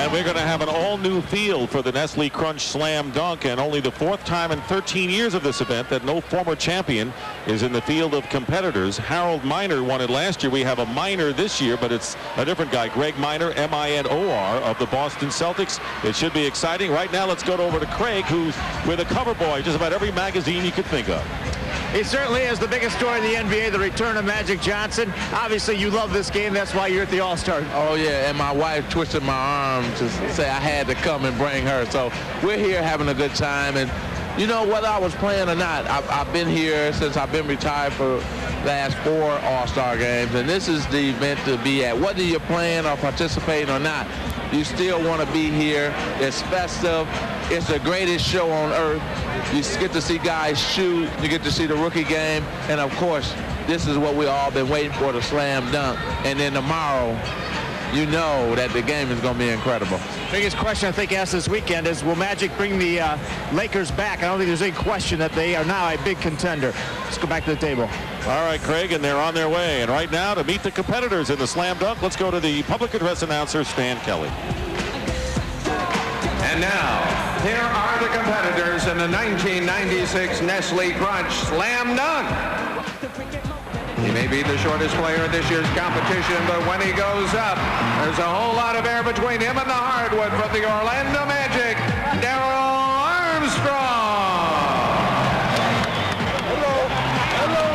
And we're going to have an all-new field for the Nestle Crunch Slam Dunk, and only the 4th time in 13 years of this event that no former champion is in the field of competitors. Harold Miner won it last year. We have a Miner this year, but it's a different guy, Greg Miner, M-I-N-O-R, of the Boston Celtics. It should be exciting. Right now, let's go over to Craig, who's with a cover boy, just about every magazine you could think of. He certainly is the biggest story in the NBA, the return of Magic Johnson. Obviously, you love this game. That's why you're at the All-Star. Oh, yeah, and my wife twisted my arm to say I had to come and bring her. So we're here having a good time. And, you know, whether I was playing or not, I've been here since I've been retired for the last 4 All-Star games. And this is the event to be at. Whether you're playing or participating or not, you still want to be here. It's festive. It's the greatest show on earth. You get to see guys shoot. You get to see the rookie game. And, of course, this is what we all been waiting for, the slam dunk. And then tomorrow, you know that the game is going to be incredible. Biggest question I think asked this weekend is, will Magic bring the Lakers back? I don't think there's any question that they are now a big contender. Let's go back to the table. All right, Craig, and they're on their way. And right now, to meet the competitors in the slam dunk, let's go to the public address announcer, Stan Kelly. And now, here are the competitors in the 1996 Nestle Crunch Slam Dunk. He may be the shortest player in this year's competition, but when he goes up, there's a whole lot of air between him and the hardwood from the Orlando Magic, Darryl Armstrong. Hello. Hello.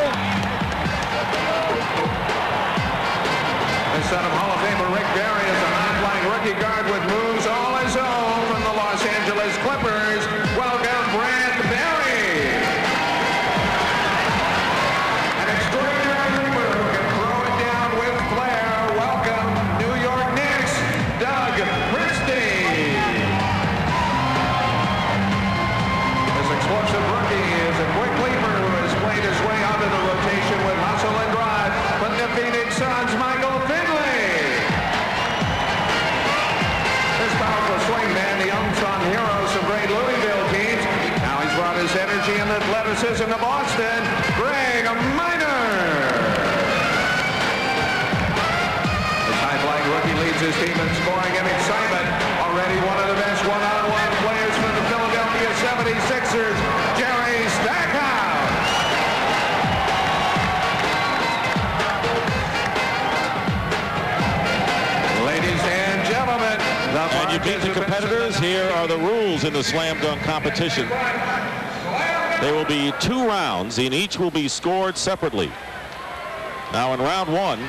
The son of Hall of Famer Rick Barry is a high-flying rookie guard with moves all his own from the Los Angeles Clippers. Welcome, Brent Barry. An extraordinary leaper who can throw it down with flair. Welcome, New York Knicks, Doug Christie. This explosive rookie is a quick leaper who has played his way onto the rotation with hustle and drive from the Phoenix Suns, Michael Finley. This powerful swingman, the unsung hero of some great Louisville teams. Now he's brought his energy and athleticism to Boston, Greg Miner. This high-flying rookie leads his team in scoring and excitement. Already one of the best one-on-one players for the Philadelphia 76ers, Jerry Stackhouse. Ladies and gentlemen, And you beat the competitors. Here are the rules in the slam dunk competition. There will be 2 rounds, and each will be scored separately. Now, in round 1,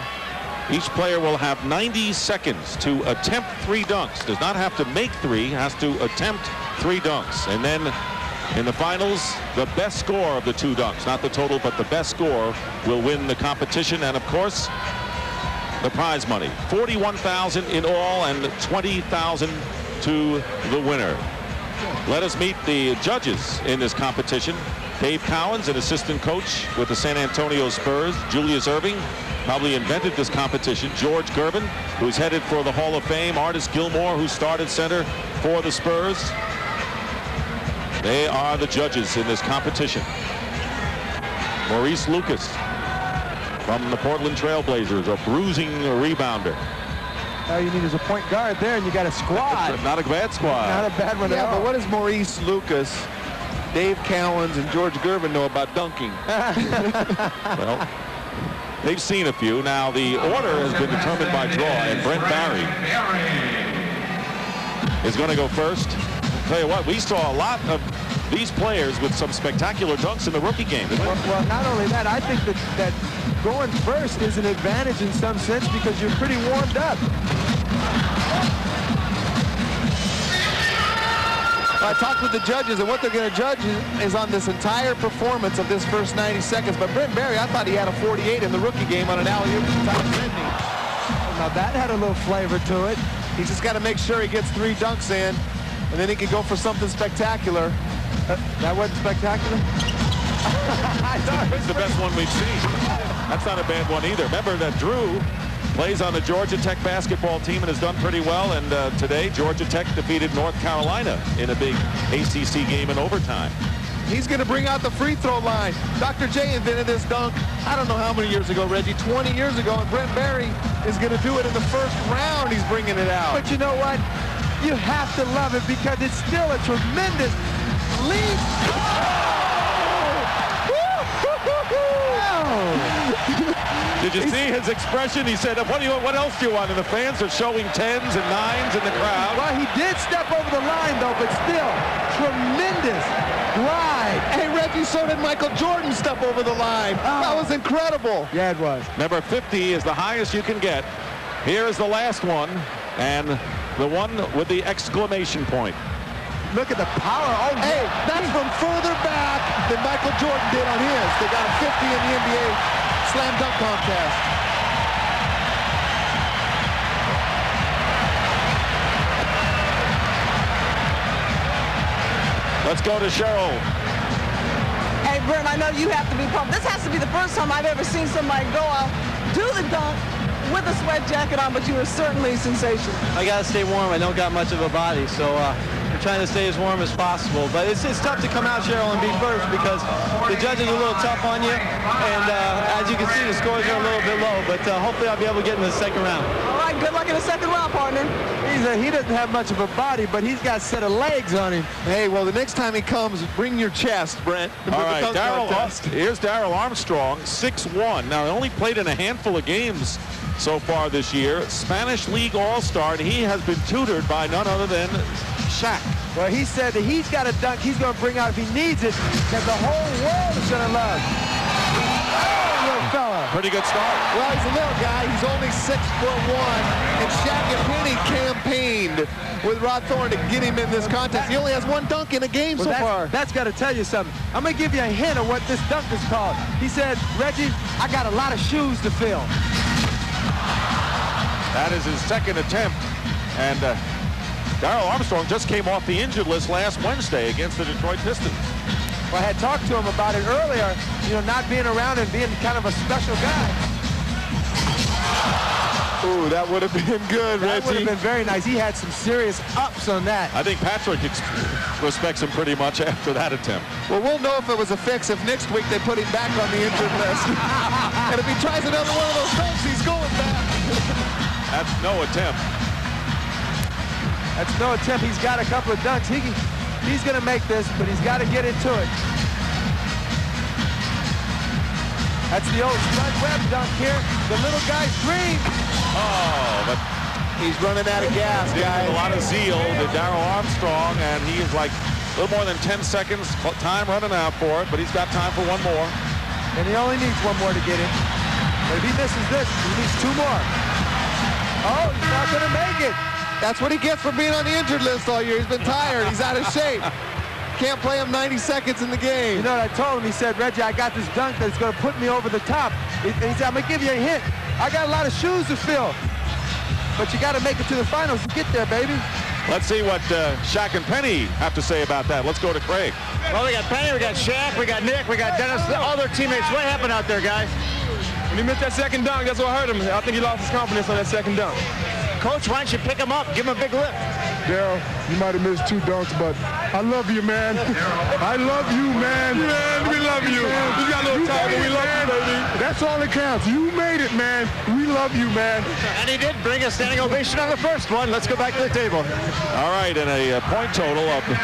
each player will have 90 seconds to attempt 3 dunks. Does not have to make 3, has to attempt 3 dunks. And then in the finals, the best score of the 2 dunks, not the total, but the best score will win the competition. And of course, the prize money, $41,000 in all and $20,000 to the winner. Let us meet the judges in this competition. Dave Cowens, an assistant coach with the San Antonio Spurs. Julius Erving probably invented this competition. George Gervin, who's headed for the Hall of Fame. Artis Gilmore, who started center for the Spurs. They are the judges in this competition. Maurice Lucas from the Portland Trailblazers, a bruising rebounder. All you need is a point guard there, and you got a squad. Not a bad squad. Not a bad one at all. But what does Maurice Lucas, Dave Cowens, and George Gervin know about dunking? Well, they've seen a few. Now, the order has been determined by draw, and Brent Barry is going to go first. I'll tell you what, we saw a lot of these players with some spectacular dunks in the rookie game. Well, not only that, I think that going first is an advantage in some sense because you're pretty warmed up. I talked with the judges, and what they're going to judge is on this entire performance of this first 90 seconds. But Brent Barry, I thought he had a 48 in the rookie game on an alley-oop to Tom Sidney. Now that had a little flavor to it. He's just got to make sure he gets 3 dunks in, and then he can go for something spectacular. That wasn't spectacular? It's the best one we've seen. That's not a bad one either. Remember that Drew plays on the Georgia Tech basketball team and has done pretty well. And today, Georgia Tech defeated North Carolina in a big ACC game in overtime. He's going to bring out the free throw line. Dr. J invented this dunk, I don't know how many years ago, Reggie, 20 years ago. And Brent Barry is going to do it in the first round. He's bringing it out. But you know what? You have to love it because it's still a tremendous lead. Did you see his expression? He said, what else do you want? And the fans are showing 10s and 9s in the crowd. Well, he did step over the line, though, but still, tremendous glide. Hey, Reggie, so did Michael Jordan step over the line. That was incredible. Yeah, it was. Number 50 is the highest you can get. Here is the last one, and the one with the exclamation point. Look at the power. Oh, hey, that's from further back than Michael Jordan did on his. They got a 50 in the NBA slam dunk contest. Let's go to Cheryl. Hey, Brent, I know you have to be pumped. This has to be the first time I've ever seen somebody go out, do the dunk with a sweat jacket on, but you were certainly sensational. I got to stay warm. I don't got much of a body, so we're trying to stay as warm as possible. But it's tough to come out, Cheryl, and be first because the judges are a little tough on you. And as you can see, the scores are a little bit low. But hopefully I'll be able to get in the second round. All right, good luck in the second round, partner. He doesn't have much of a body, but he's got a set of legs on him. Hey, well, the next time he comes, bring your chest, Brent. All right, here's Darryl Armstrong, 6'1". Now, he only played in a handful of games so far this year. Spanish League All-Star, and he has been tutored by none other than Shaq. Well, he said that he's got a dunk he's going to bring out if he needs it, that the whole world is going to love. Oh, little fella. Pretty good start. Well, he's a little guy. He's only 6'1", and Shaq and Penny campaigned with Rod Thorne to get him in this contest. He only has one dunk in a game so far. That's got to tell you something. I'm going to give you a hint of what this dunk is called. He said, Reggie, I got a lot of shoes to fill. That is his second attempt, and Darryl Armstrong just came off the injured list last Wednesday against the Detroit Pistons. Well, I had talked to him about it earlier, not being around and being kind of a special guy. Ooh, that would have been good, Reggie. That would have been very nice. He had some serious ups on that. I think Patrick respects him pretty much after that attempt. Well, we'll know if it was a fix if next week they put him back on the injured list. And if he tries another one of those dunks, he's going back. That's no attempt. That's no attempt. He's got a couple of dunks. He's going to make this, but he's got to get into it. That's the old Spud Webb dunk here. The little guy's dream. Oh, but he's running out of gas, guys. A lot of zeal to Darryl Armstrong, and he is like a little more than 10 seconds time running out for it, but he's got time for one more. And he only needs one more to get in. But if he misses this, he needs two more. Oh, he's not going to make it. That's what he gets for being on the injured list all year. He's been tired. He's out of shape. Can't play him 90 seconds in the game. You know what I told him? He said, Reggie, I got this dunk that's going to put me over the top. And he said, I'm going to give you a hint. I got a lot of shoes to fill. But you got to make it to the finals to get there, baby. Let's see what Shaq and Penny have to say about that. Let's go to Craig. Well, we got Penny, we got Shaq, we got Nick, we got Dennis, all their teammates. What happened out there, guys? When he missed that second dunk, that's what hurt him. I think he lost his confidence on that second dunk. Coach, why don't you pick him up, give him a big lift? Darryl, you might have missed two dunks, but I love you, man. I love you, man. Man, we love you. You got a little time, but we love you, baby. That's all that counts. You made it, man. We love you, man. And he did bring a standing ovation on the first one. Let's go back to the table. All right, and a point total of 25.5.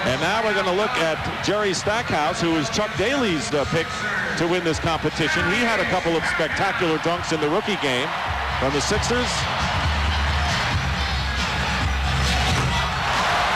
And now we're going to look at Jerry Stackhouse, who is Chuck Daly's pick to win this competition. He had a couple of spectacular dunks in the rookie game from the Sixers.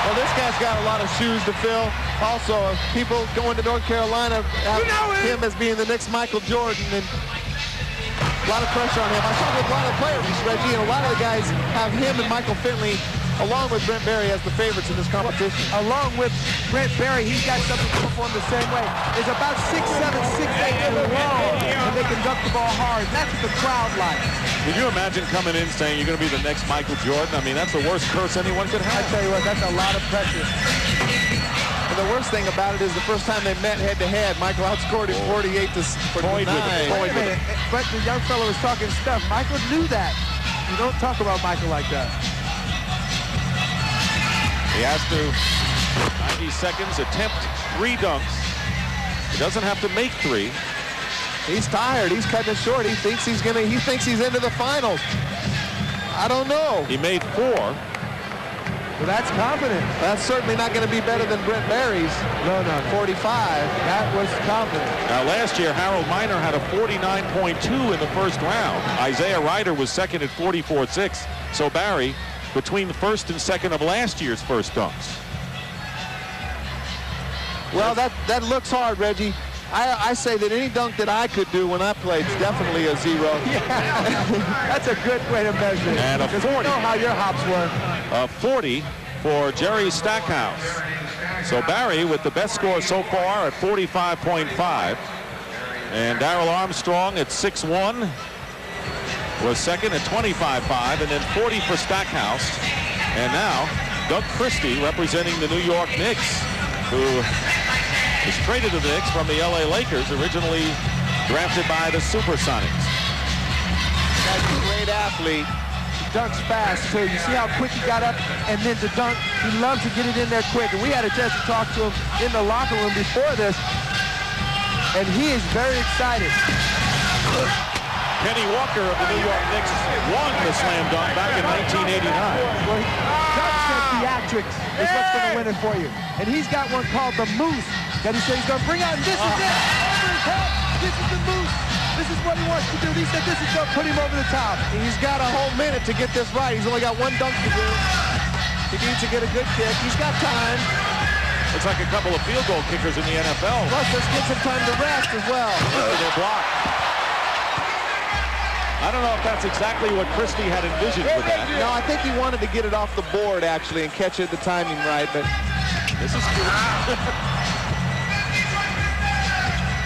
Well, this guy's got a lot of shoes to fill. Also, people going to North Carolina have him as being the next Michael Jordan, and a lot of pressure on him. I saw with a lot of players, Reggie, and a lot of the guys have him and Michael Finley, along with Brent Barry, as the favorites in this competition. Along with Brent Barry, he's got something to perform the same way. It's about 6'7", 6'8" long, and they can dunk the ball hard. That's what the crowd likes. Can you imagine coming in saying you're going to be the next Michael Jordan? I mean, that's the worst curse anyone could have. I tell you what, that's a lot of pressure. And the worst thing about it is the first time they met head-to-head, Michael outscored him 48 to 9. But the young fellow was talking stuff. Michael knew that. You don't talk about Michael like that. He has to, 90 seconds, attempt 3 dunks. He doesn't have to make 3. He's tired. He's cutting it short. He thinks he's into the finals. I don't know. He made 4. Well, that's confident. That's certainly not going to be better than Brent Barry's. No, no, 45. That was confident. Now, last year, Harold Miner had a 49.2 in the first round. Isaiah Ryder was second at 44.6. So Barry, between the first and second of last year's first dunks. Well, that looks hard, Reggie. I say that any dunk that I could do when I played is definitely a 0. Yeah, that's a good way to measure it. And a 40. You know how your hops work. A 40 for Jerry Stackhouse. So Barry with the best score so far at 45.5. And Darrell Armstrong at 6'1" was second at 25.5, and then 40 for Stackhouse. And now Doug Christie representing the New York Knicks, who was traded to the Knicks from the LA Lakers, originally drafted by the Supersonics. That's a great athlete. He dunks fast, too. You see how quick he got up and then to dunk. He loves to get it in there quick. And we had a chance to talk to him in the locker room before this, and he is very excited. Kenny Walker of the New York Knicks won the slam dunk back in 1989. Well, Doug said theatrics is what's going to win it for you. And he's got one called the Moose that he said he's going to bring out. And this is it. Over his head. This is the Moose. This is what he wants to do. He said this is going to put him over the top. He's got a whole minute to get this right. He's only got 1 dunk to do. He needs to get a good kick. He's got time. Looks like a couple of field goal kickers in the NFL. Plus, let's get some time to rest as well. They're blocked. I don't know if that's exactly what Christie had envisioned with that. No, I think he wanted to get it off the board, actually, and catch it the timing right, but this is good.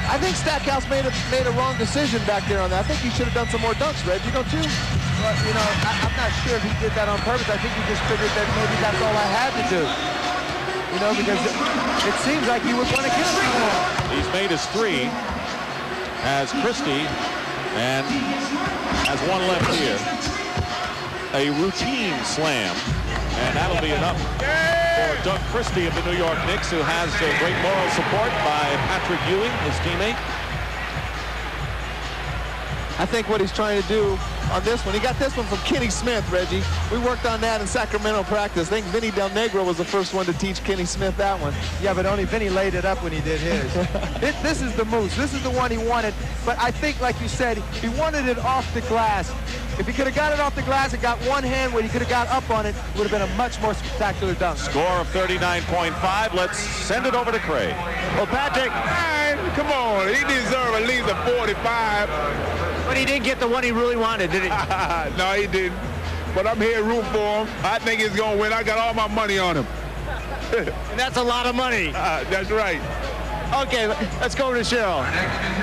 I think Stackhouse made a wrong decision back there on that. I think he should have done some more dunks, Reggie, don't you? Well, you know, I'm not sure if he did that on purpose. I think he just figured that maybe that's all I had to do. You know, because it seems like he would want to get him more. He's made his 3 as Christie, and has 1 left here. A routine slam, and that'll be enough for Doug Christie of the New York Knicks, who has great moral support by Patrick Ewing, his teammate. I think what he's trying to do on this one, he got this one from Kenny Smith, Reggie. We worked on that in Sacramento practice. I think Vinny Del Negro was the first one to teach Kenny Smith that one. Yeah, but only Vinny laid it up when he did his. This is the Moose. This is the one he wanted. But I think, like you said, he wanted it off the glass. If he could have got it off the glass and got one hand where he could have got up on it, it would have been a much more spectacular dunk. Score of 39.5. Let's send it over to Craig. Well, Patrick, come on. He deserved at least a 45. But he didn't get the one he really wanted, did he? No, he didn't. But I'm here rooting for him. I think he's going to win. I got all my money on him. And that's a lot of money. That's right. Okay, let's go over to Cheryl.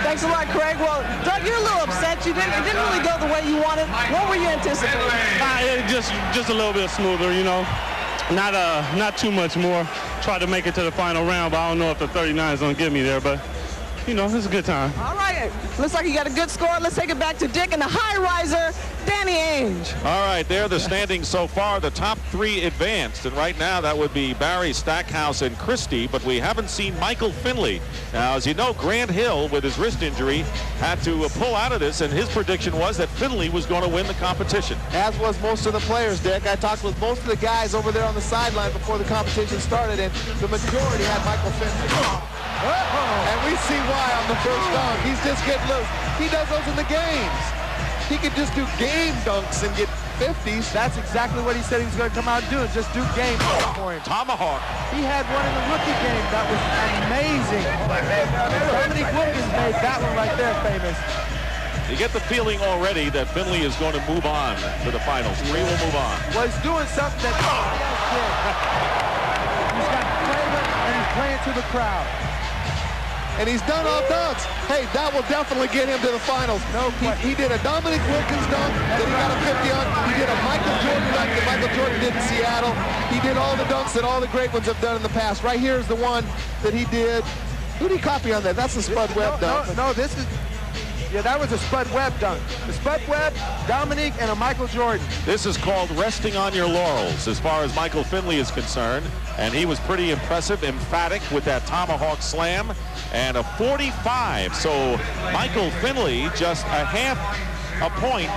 Thanks a lot, Craig. Well, Doug, you're a little upset. It didn't really go the way you wanted. What were you anticipating? Just a little bit smoother, you know. Not too much more. Tried to make it to the final round, but I don't know if the 39 is going to get me there, but you know, it's a good time. All right. Looks like you got a good score. Let's take it back to Dick and the high riser, Danny Ainge. All right, there are the standings so far. The top 3 advanced, and right now that would be Barry, Stackhouse, and Christie, but we haven't seen Michael Finley. Now, as you know, Grant Hill, with his wrist injury, had to pull out of this, and his prediction was that Finley was going to win the competition. As was most of the players, Dick. I talked with most of the guys over there on the sideline before the competition started, and the majority had Michael Finley. And we see why on the first dunk. He's just getting loose. He does those in the games. He could just do game dunks and get 50s. That's exactly what he said he was going to come out and do, just do game dunks for him. Tomahawk. He had one in the rookie game that was amazing. Dominique Wilkins made that one right there famous. You get the feeling already that Finley is going to move on to the finals. 3 will move on. Well, he's doing something that nobody else did. He's got flavor and he's playing to the crowd. And he's done all dunks. Hey, that will definitely get him to the finals. No, he did a Dominique Wilkins dunk that he got a 50 on. He did a Michael Jordan dunk that Michael Jordan did in Seattle. He did all the dunks that all the great ones have done in the past. Right here is the one that he did. Who did he copy on that? That's the Spud Webb dunk. No, this is... Yeah, that was a Spud Webb dunk. The Spud Webb, Dominique, and a Michael Jordan. This is called resting on your laurels as far as Michael Finley is concerned. And he was pretty impressive, emphatic with that tomahawk slam. And a 45. So Michael Finley just a half a point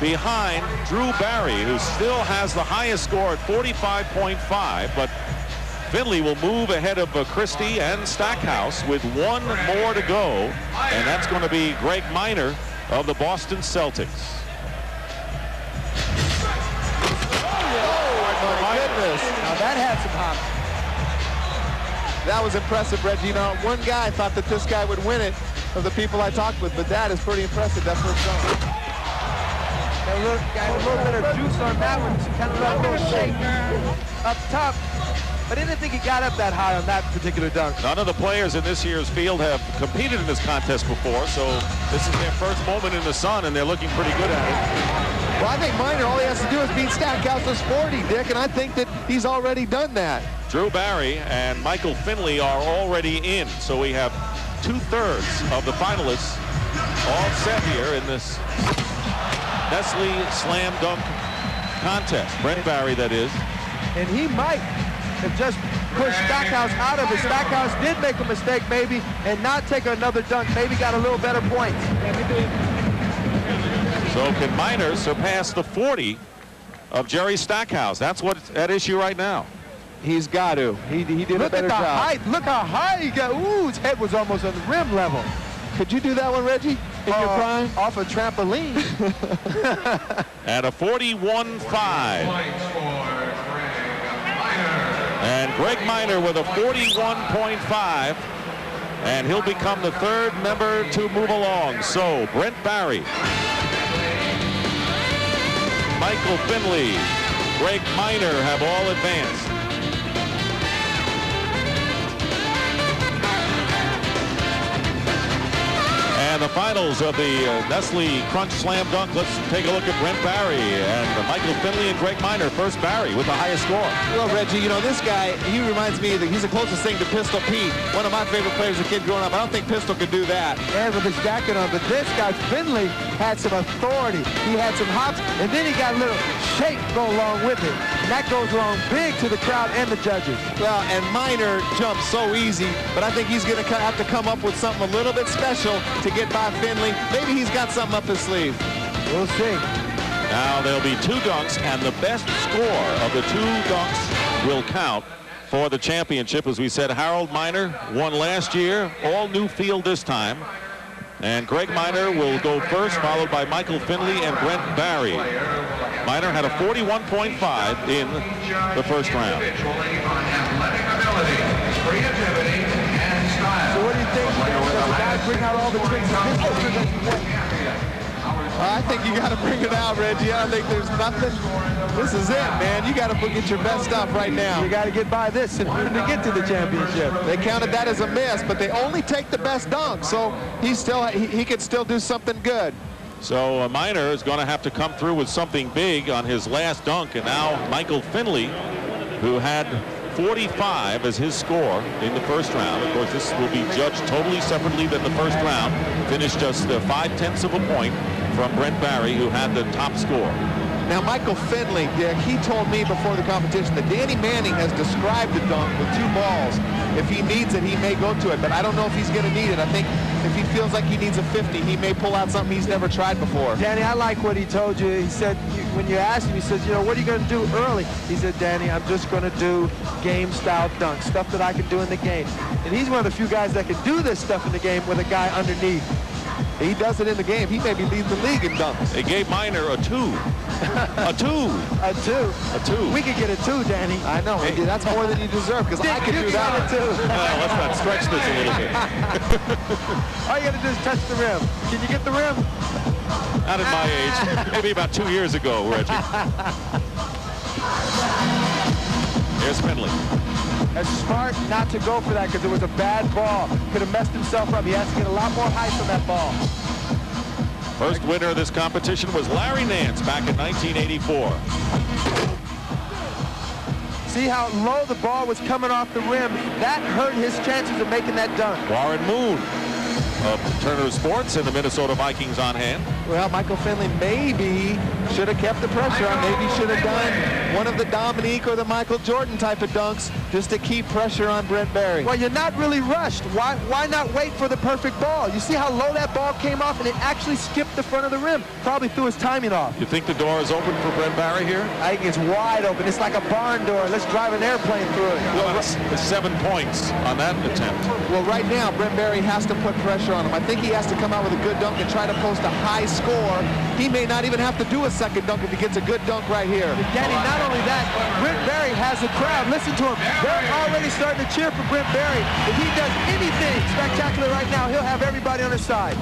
behind Drew Barry, who still has the highest score at 45.5, but Finley will move ahead of Christie and Stackhouse with one more to go, and that's going to be Greg Minor of the Boston Celtics. Oh, my goodness. Now that had some hop. That was impressive, Reggie. You know, one guy thought that this guy would win it of the people I talked with, but that is pretty impressive. That first dunk. Got a little bit of juice on that one. Kind of got a little shake up top. But I didn't think he got up that high on that particular dunk. None of the players in this year's field have competed in this contest before, so this is their first moment in the sun, and they're looking pretty good at it. Well, I think Minor, all he has to do is beat Stackhouse's 40, Dick, and I think that he's already done that. Drew Barry and Michael Finley are already in, so we have 2/3 of the finalists all set here in this Nestle Slam Dunk contest. Brent Barry, that is. And he might have just pushed Stackhouse out of it. Stackhouse did make a mistake maybe and not take another dunk, maybe got a little better points. So can Minor surpass the 40 of Jerry Stackhouse? That's what's at issue right now. He's got to. He did a better job. Look at the height. Look how high he got. Ooh, his head was almost on the rim level. Could you do that one, Reggie, in your prime? Off a trampoline. At a 41.5. And Greg Minor with a 41.5. And he'll become the third member to move along. So Brent Barry, Michael Finley, Greg Minor have all advanced. And the finals of the Nestle Crunch Slam Dunk. Let's take a look at Brent Barry and Michael Finley and Greg Minor. First Barry with the highest score. Well, Reggie, you know, this guy, he reminds me that he's the closest thing to Pistol Pete, one of my favorite players as a kid growing up. I don't think Pistol could do that. And with his jacket on, but this guy, Finley, had some authority. He had some hops, and then he got a little shake go along with it. And that goes along big to the crowd and the judges. Well, and Minor jumps so easy, but I think he's going to have to come up with something a little bit special to get by Finley. Maybe he's got something up his sleeve. We'll see. Now there'll be two dunks, and the best score of the two dunks will count for the championship. As we said, Harold Minor won last year, all new field this time. And Greg Minor will go first, followed by Michael Finley and Brent Barry. Minor had a 41.5 in the first round. So what do you think? Does the guy bring out all the tricks in this? I think you got to bring it out, Reggie. I don't think there's nothing. This is it, man. You got to get your best stuff right now. You got to get by this to get to the championship. They counted that as a miss, but they only take the best dunk, so he could still do something good. So Minor is going to have to come through with something big on his last dunk, and now Michael Finley, who had 45 as his score in the first round. Of course, this will be judged totally separately than the first round. Finished just 0.5 of a point from Brent Barry, who had the top score. Now, Michael Finley, Dick, he told me before the competition that Danny Manning has described the dunk with two balls. If he needs it, he may go to it, but I don't know if he's going to need it. I think if he feels like he needs a 50, he may pull out something he's never tried before. Danny, I like what he told you. He said, when you asked him, he says, you know, what are you going to do early? He said, Danny, I'm just going to do game-style dunks, stuff that I can do in the game. And he's one of the few guys that can do this stuff in the game with a guy underneath. He does it in the game. He may be leading the league in dunks. They gave Minor a 2. A 2. A 2. A 2. We could get a 2, Danny. I know. Hey. That's more than you deserve, because I could do that. Too. Well, let's not stretch this a little bit. All you got to do is touch the rim. Can you get the rim? Not at my age. Maybe about 2 years ago, Reggie. Here's Finley. It's smart not to go for that because it was a bad ball. Could have messed himself up. He has to get a lot more height on that ball. First winner of this competition was Larry Nance back in 1984. See how low the ball was coming off the rim? That hurt his chances of making that dunk. Warren Moon of Turner Sports and the Minnesota Vikings on hand. Well, Michael Finley maybe should have kept the pressure on. Maybe should have done one of the Dominique or the Michael Jordan type of dunks just to keep pressure on Brent Barry. Well, you're not really rushed. Why not wait for the perfect ball? You see how low that ball came off, and it actually skipped the front of the rim. Probably threw his timing off. You think the door is open for Brent Barry here? I think it's wide open. It's like a barn door. Let's drive an airplane through it. Well, it's 7 points on that attempt. Well, right now, Brent Barry has to put pressure on him. I think he has to come out with a good dunk and try to post a high score. He may not even have to do a second dunk if he gets a good dunk right here. Danny, not only that, Brent Barry has a crowd. Listen to him. They're already starting to cheer for Brent Barry. If he does anything spectacular right now, he'll have everybody on his side.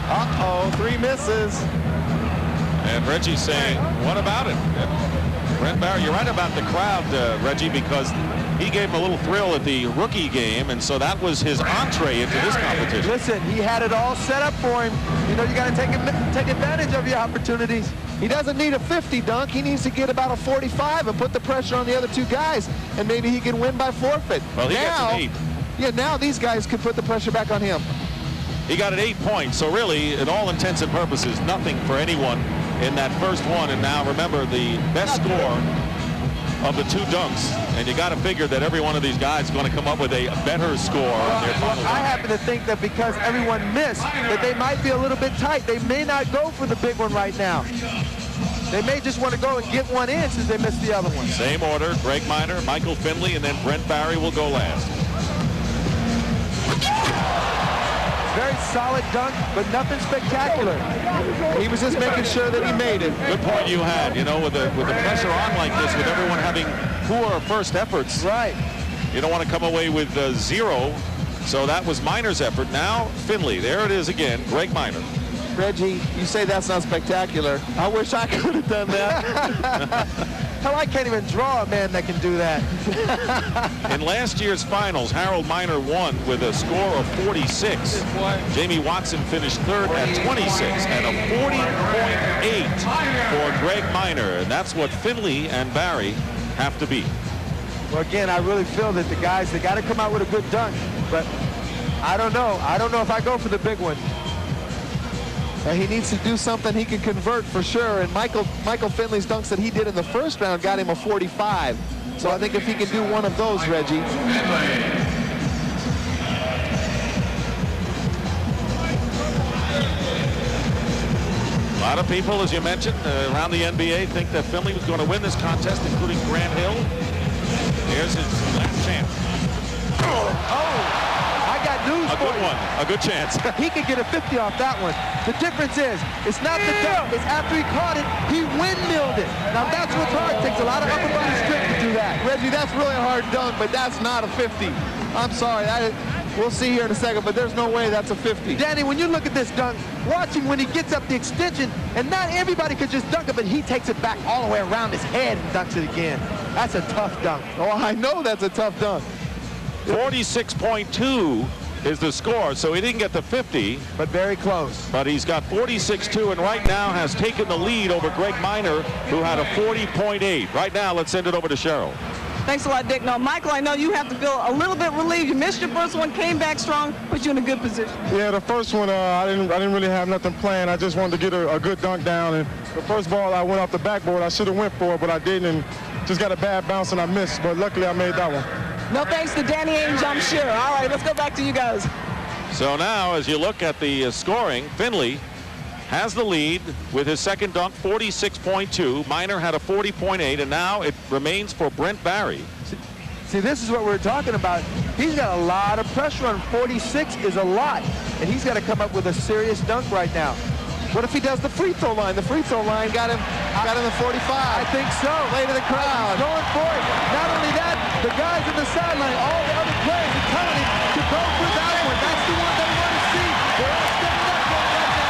Uh-oh, 3 misses. And Reggie's saying, what about it? Brent Barry, you're right about the crowd, Reggie, because he gave him a little thrill at the rookie game, and so that was his entree into this competition. Listen, he had it all set up for him. You know, you got to take advantage of your opportunities. He doesn't need a 50 dunk. He needs to get about a 45 and put the pressure on the other 2 guys, and maybe he can win by forfeit. Well, he gets an 8. Yeah, now these guys can put the pressure back on him. He got an 8 points, so really, in all intents and purposes, nothing for anyone in that first one. And now, remember, the best score of the 2 dunks, and you got to figure that every one of these guys is going to come up with a better score on their final. I happen to think that because everyone missed, that they might be a little bit tight. They may not go for the big one right now. They may just want to go and get one in since they missed the other one. Same order, Greg Minor, Michael Finley, and then Brent Barry will go last. Very solid dunk, but nothing spectacular. He was just making sure that he made it. Good point you had, you know, with the pressure on like this, with everyone having poor first efforts. Right. You don't want to come away with 0. So that was Minor's effort. Now Finley, there it is again, Greg Minor. Reggie, you say that's not spectacular. I wish I could have done that. Hell, I can't even draw a man that can do that. In last year's finals, Harold Minor won with a score of 46. Jamie Watson finished 3rd at 26 and a 40.8 for Greg Minor. And that's what Finley and Barry have to beat. Well, again, I really feel that the guys, they got to come out with a good dunk. But I don't know. I don't know if I go for the big one. He needs to do something he can convert for sure. And Michael Finley's dunks that he did in the first round got him a 45. So I think if he can do one of those, Reggie. A lot of people, as you mentioned, around the NBA think that Finley was going to win this contest, including Grant Hill. Here's his last chance. Oh! News a good one, a good chance. He could get a 50 off that one. The difference is, it's not the dunk, it's after he caught it, he windmilled it. Now that's what's hard. It takes a lot of upper body strength to do that. Reggie, that's really a hard dunk, but that's not a 50. I'm sorry, we'll see here in a second, but there's no way that's a 50. Danny, when you look at this dunk, watching when he gets up the extension, and not everybody could just dunk it, but he takes it back all the way around his head and dunks it again. That's a tough dunk. Oh, I know that's a tough dunk. 46.2 is the score, so he didn't get the 50. But very close. But he's got 46.2 and right now has taken the lead over Greg Minor, who had a 40.8. Right now, let's send it over to Cheryl. Thanks a lot, Dick. Now, Michael, I know you have to feel a little bit relieved. You missed your first one, came back strong, put you in a good position. Yeah, the first one, I didn't really have nothing planned. I just wanted to get a good dunk down. And the first ball, I went off the backboard. I should have went for it, but I didn't. And just got a bad bounce and I missed. But luckily, I made that one. No thanks to Danny Ainge, I'm sure. All right, let's go back to you guys. So now, as you look at the scoring, Finley has the lead with his second dunk, 46.2. Minor had a 40.8, and now it remains for Brent Barry. See, this is what we're talking about. He's got a lot of pressure on 46 is a lot, and he's got to come up with a serious dunk right now. What if he does the free throw line? The free throw line got him the 45. I think so. Play to the crowd. Going for it. Not only that, the guys in the sideline, all the other players are telling him to go for that one. That's the one they want to see. They're all stepping up for it right now.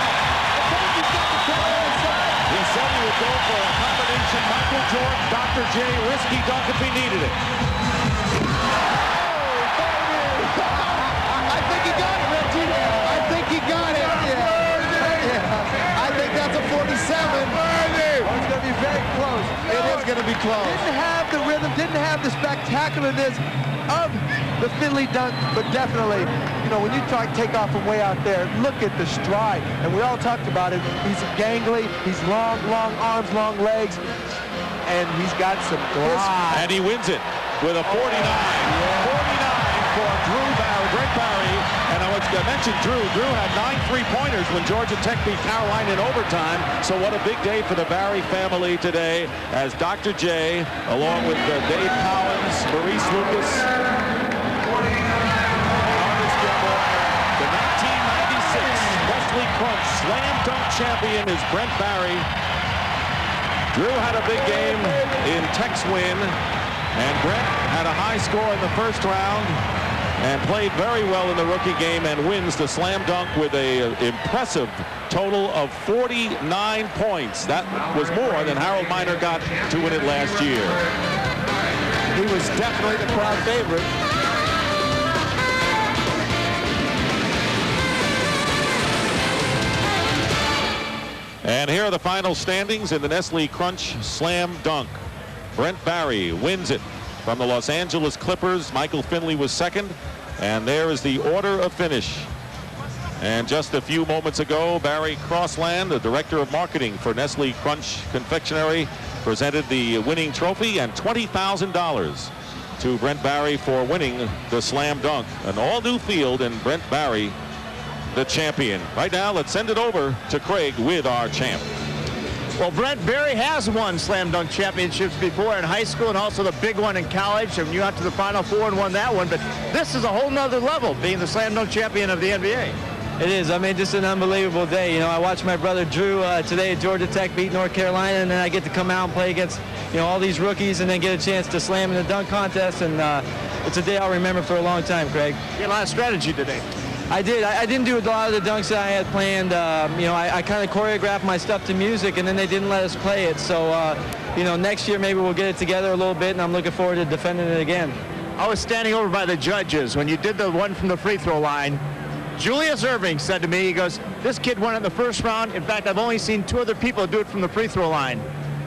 The coach has got the crowd on his side. He said he would go for a combination Michael Jordan, Dr. J, risky dunk if he needed it. I think he got it, Reggie. I think he got it. I think that's a 47. It's going to be very close. It is going to be close. Didn't have the rhythm, didn't have the spectacularness of the Finley dunk, but definitely know, when you take off from way out there, look at the stride. And we all talked about it. He's gangly. He's long arms, long legs. And he's got some glide. And he wins it with a 49. 49 for Brent Barry. And I mentioned Drew. Drew had 9 3-pointers when Georgia Tech beat Carolina in overtime. So what a big day for the Barry family today as Dr. J, along with Dave Collins, Maurice Lucas, the 1996 Wesley Crunch Slam Dunk champion is Brent Barry. Drew had a big game in Tech's win, and Brent had a high score in the first round and played very well in the rookie game and wins the slam dunk with an impressive total of 49 points. That was more than Harold Miner got to win it last year. He was definitely the crowd favorite. And here are the final standings in the Nestle Crunch Slam Dunk. Brent Barry wins it from the Los Angeles Clippers. Michael Finley was second. And there is the order of finish. And just a few moments ago, Barry Crossland, the director of marketing for Nestle Crunch Confectionery, presented the winning trophy and $20,000 to Brent Barry for winning the slam dunk. An all-new field and Brent Barry, the champion. Right now, let's send it over to Craig with our champ. Well, Brent Barry has won slam dunk championships before in high school and also the big one in college. And you got to the Final Four and won that one. But this is a whole nother level, being the slam dunk champion of the NBA. It is. I mean, just an unbelievable day. You know, I watched my brother Drew today at Georgia Tech beat North Carolina, and then I get to come out and play against, you know, all these rookies and then get a chance to slam in the dunk contest. And it's a day I'll remember for a long time, Craig. You had a lot of strategy today. I did. I didn't do a lot of the dunks that I had planned. You know, I kind of choreographed my stuff to music, and then they didn't let us play it. So, you know, next year maybe we'll get it together a little bit, and I'm looking forward to defending it again. I was standing over by the judges when you did the one from the free throw line. Julius Erving said to me, he goes, this kid won it in the first round. In fact, I've only seen 2 other people do it from the free throw line,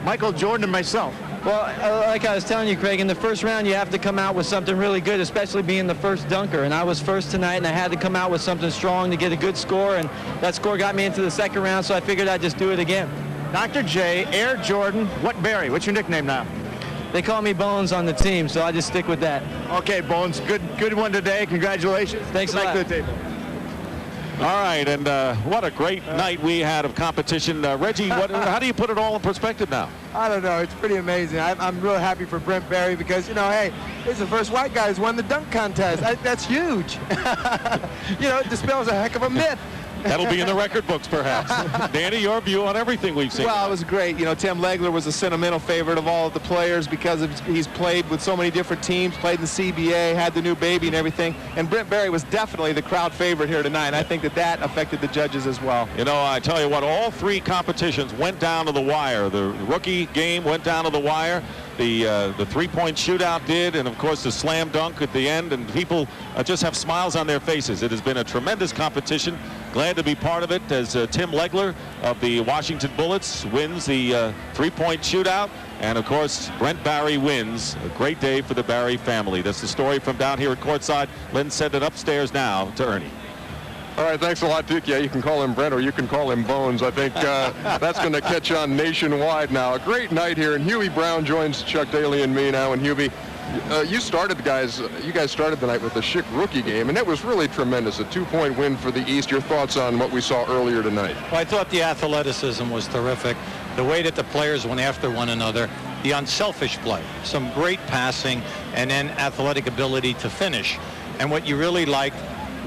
Michael Jordan and myself. Well, like I was telling you, Craig, in the first round, you have to come out with something really good, especially being the first dunker. And I was first tonight, and I had to come out with something strong to get a good score. And that score got me into the second round, so I figured I'd just do it again. Dr. J, Air Jordan, what Barry? What's your nickname now? They call me Bones on the team, so I just stick with that. Okay, Bones, good one today. Congratulations. Thanks a lot. Back to the table. All right, and what a great night we had of competition. Reggie, how do you put it all in perspective now? I don't know. It's pretty amazing. I'm real happy for Brent Barry because, you know, hey, he's the first white guy who's won the dunk contest. That's huge. You know, it dispels a heck of a myth. That'll be in the record books, perhaps. Danny, your view on everything we've seen. Well, it was great. You know, Tim Legler was a sentimental favorite of all of the players because he's played with so many different teams, played in the CBA, had the new baby and everything. And Brent Barry was definitely the crowd favorite here tonight. And I think that affected the judges as well. You know, I tell you what, all 3 competitions went down to the wire. The rookie game went down to the wire. The three-point shootout did, and of course the slam dunk at the end, and people just have smiles on their faces. It has been a tremendous competition. Glad to be part of it as Tim Legler of the Washington Bullets wins the three-point shootout, and of course Brent Barry wins. A great day for the Barry family. That's the story from down here at courtside. Len sent it upstairs now to Ernie. All right, thanks a lot, Dick. Yeah, you can call him Brent or you can call him Bones. I think that's going to catch on nationwide now. A great night here, and Huey Brown joins Chuck Daly and me now. And Huey, you guys started the night with the Schick rookie game, and it was really tremendous. A 2-point win for the East. Your thoughts on what we saw earlier tonight? Well, I thought the athleticism was terrific. The way that the players went after one another, the unselfish play, some great passing, and then athletic ability to finish. And what you really liked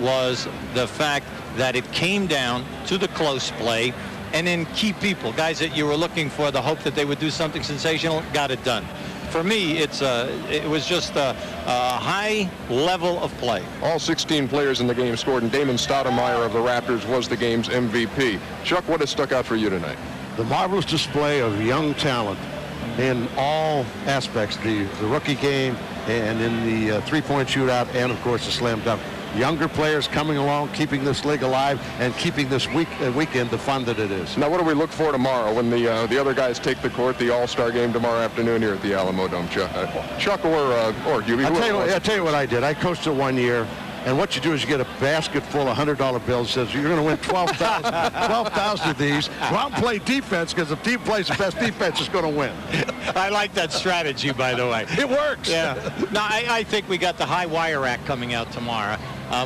was the fact that it came down to the close play, and then key people, guys that you were looking for, the hope that they would do something sensational, got it done. For me, it was just a high level of play. All 16 players in the game scored, and Damon Stoudemire of the Raptors was the game's MVP. Chuck, what has stuck out for you tonight? The marvelous display of young talent in all aspects, the rookie game and in the three-point shootout, and of course the slam dunk. Younger players coming along, keeping this league alive, and keeping this weekend the fun that it is. Now, what do we look for tomorrow when the other guys take the court, the All-Star game tomorrow afternoon here at the Alamo Dome? Chuck or Hubie? I'll tell you what I did. I coached it 1 year, And what you do is you get a basket full of $100 bills. Says you're going to win 12,000 of these. Go out and play defense, because the team plays the best defense is going to win. I like that strategy, by the way. It works. Yeah. No, I think we got the high wire act coming out tomorrow.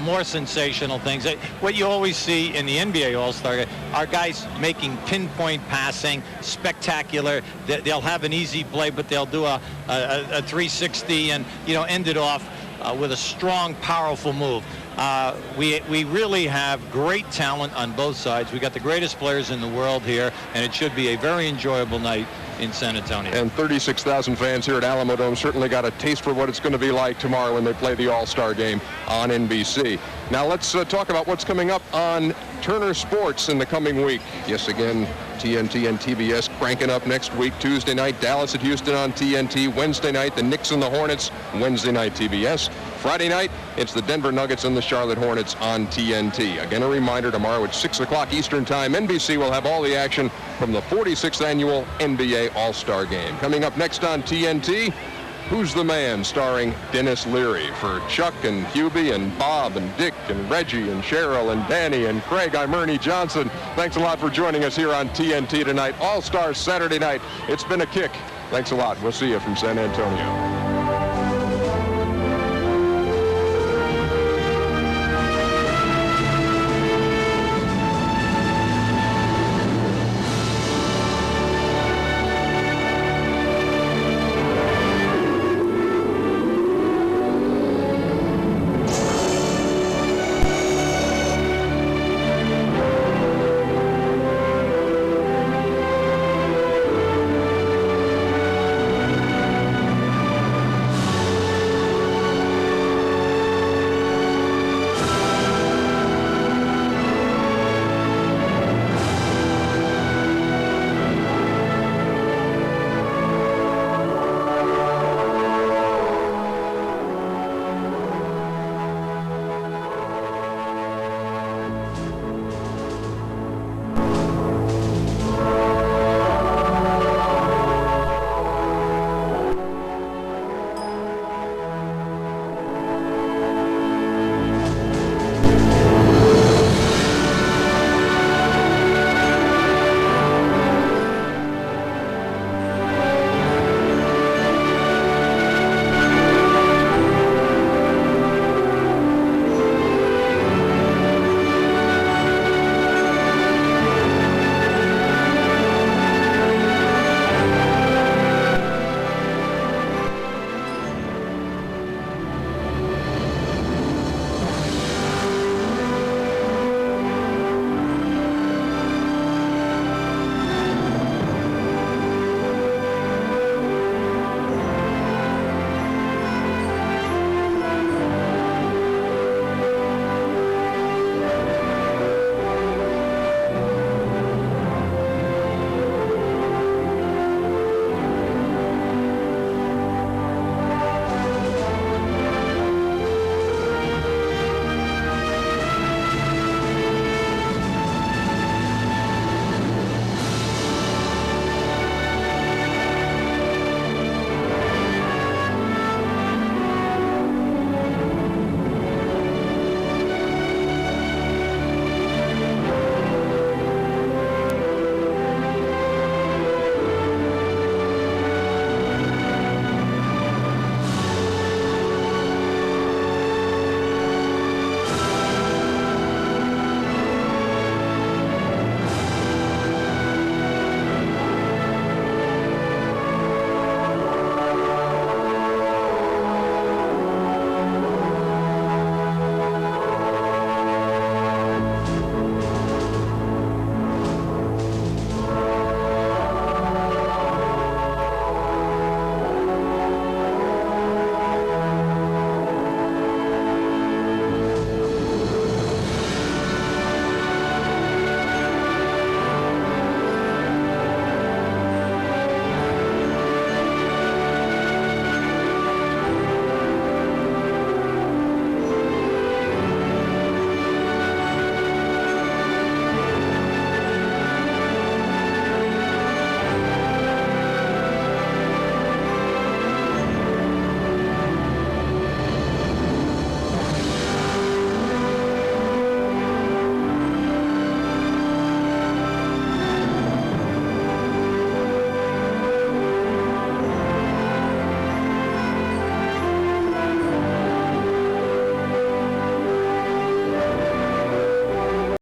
More sensational things. What you always see in the NBA All-Star Game are guys making pinpoint passing, spectacular. They'll have an easy play, but they'll do a 360 and, end it off with a strong, powerful move. We really have great talent on both sides. We got the greatest players in the world here, and it should be a very enjoyable night in San Antonio. And 36,000 fans here at Alamo Dome certainly got a taste for what it's going to be like tomorrow when they play the All-Star Game on NBC. Now let's talk about what's coming up on Turner Sports in the coming week. Yes, again, TNT and TBS cranking up next week. Tuesday night, Dallas at Houston on TNT. Wednesday night, the Knicks and the Hornets. Wednesday night, TBS. Friday night, it's the Denver Nuggets and the Charlotte Hornets on TNT. Again, a reminder, tomorrow at 6 o'clock Eastern Time, NBC will have all the action from the 46th annual NBA All-Star Game. Coming up next on TNT, Who's the Man, starring Dennis Leary. For Chuck and Hubie and Bob and Dick and Reggie and Cheryl and Danny and Craig, I'm Ernie Johnson. Thanks a lot for joining us here on TNT tonight. All-Star Saturday night. It's been a kick. Thanks a lot. We'll see you from San Antonio.